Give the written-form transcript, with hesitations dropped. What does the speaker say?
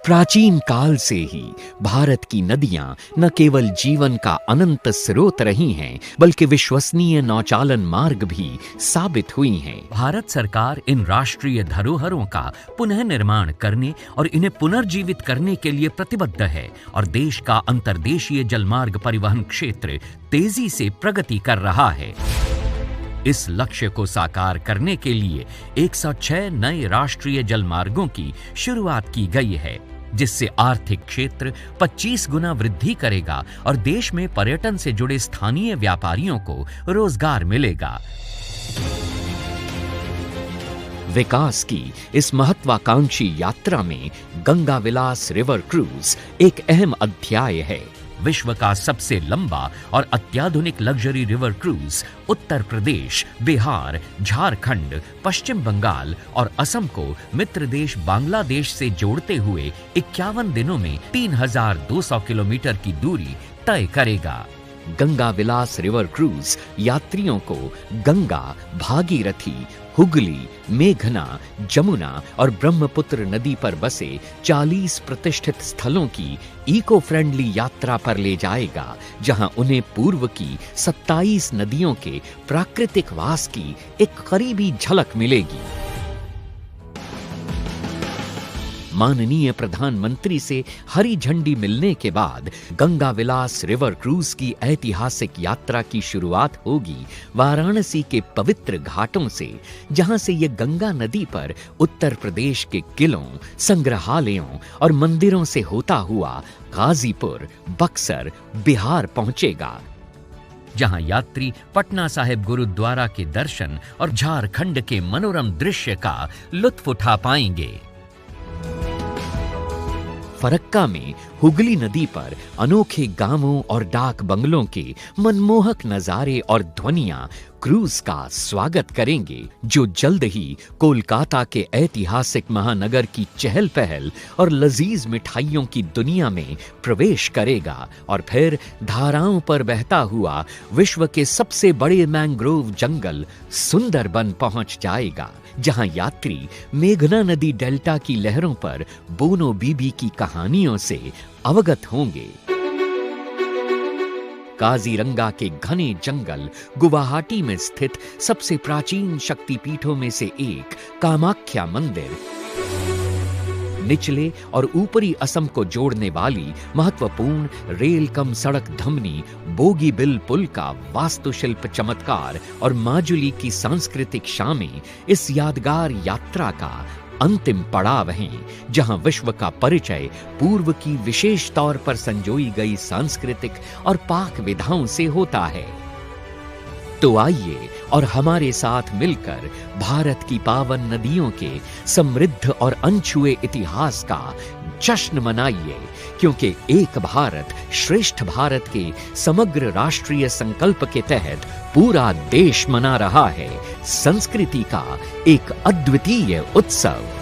प्राचीन काल से ही भारत की नदियां न केवल जीवन का अनंत स्रोत रही हैं, बल्कि विश्वसनीय नौचालन मार्ग भी साबित हुई हैं। भारत सरकार इन राष्ट्रीय धरोहरों का पुनः निर्माण करने और इन्हें पुनर्जीवित करने के लिए प्रतिबद्ध है और देश का अंतर्देशीय जलमार्ग परिवहन क्षेत्र तेजी से प्रगति कर रहा है। इस लक्ष्य को साकार करने के लिए 106 नए राष्ट्रीय जलमार्गों की शुरुआत की गई है, जिससे आर्थिक क्षेत्र 25 गुना वृद्धि करेगा और देश में पर्यटन से जुड़े स्थानीय व्यापारियों को रोजगार मिलेगा। विकास की इस महत्वाकांक्षी यात्रा में गंगा विलास रिवर क्रूज एक अहम अध्याय है। विश्व का सबसे लंबा और अत्याधुनिक luxury river cruise Uttar Pradesh, Bihar, Jharkhand, पश्चिम बंगाल और असम को मित्र देश बांग्लादेश से जोड़ते हुए 51 दिनों में 3200 किलोमीटर की दूरी तय करेगा। गंगा विलास रिवर क्रूज यात्रियों को गंगा, भागीरथी, हुगली, मेघना, जमुना और ब्रह्मपुत्र नदी पर बसे 40 प्रतिष्ठित स्थलों की इको फ्रेंडली यात्रा पर ले जाएगा, जहां उन्हें पूर्व की 27 नदियों के प्राकृतिक वास की एक करीबी झलक मिलेगी। माननीय प्रधानमंत्री से हरी झंडी मिलने के बाद गंगा विलास रिवर क्रूज की ऐतिहासिक यात्रा की शुरुआत होगी वाराणसी के पवित्र घाटों से, जहां से ये गंगा नदी पर उत्तर प्रदेश के किलों, संग्रहालयों और मंदिरों से होता हुआ गाजीपुर, बक्सर, बिहार पहुंचेगा, जहां यात्री पटना साहिब गुरुद्वारा के दर्शन और झारखंड के मनोरम दृश्य का लुत्फ उठा पाएंगे। फरक्का में हुगली नदी पर अनोखे गांवों और डाक बंगलों के मनमोहक नजारे और ध्वनियां क्रूज का स्वागत करेंगे, जो जल्द ही कोलकाता के ऐतिहासिक महानगर की चहल पहल और लजीज मिठाइयों की दुनिया में प्रवेश करेगा और फिर धाराओं पर बहता हुआ विश्व के सबसे बड़े मैंग्रोव जंगल सुंदरबन पहुंच जाएगा, जहां यात्री मेघना नदी डेल्टा की लहरों पर बोनो बीबी की कहानियों से अवगत होंगे। काजीरंगा के घने जंगल गुवाहाटी में स्थित सबसे प्राचीन शक्तिपीठों में से एक कामाख्या मंदिर, निचले और ऊपरी असम को जोड़ने वाली महत्वपूर्ण रेल कम सड़क धमनी बोगीबिल पुल का वास्तुशिल्प चमत्कार और माजुली की सांस्कृतिक शामें इस यादगार यात्रा का अंतिम पड़ाव हैं, जहां विश्व का परिचय पूर्व की विशेष तौर पर संजोई गई सांस्कृतिक और पाक विधाओं से होता है। तो आइए और हमारे साथ मिलकर भारत की पावन नदियों के समृद्ध और अनछुए इतिहास का जश्न मनाइए, क्योंकि एक भारत श्रेष्ठ भारत के समग्र राष्ट्रीय संकल्प के तहत पूरा देश मना रहा है संस्कृति का एक अद्वितीय उत्सव।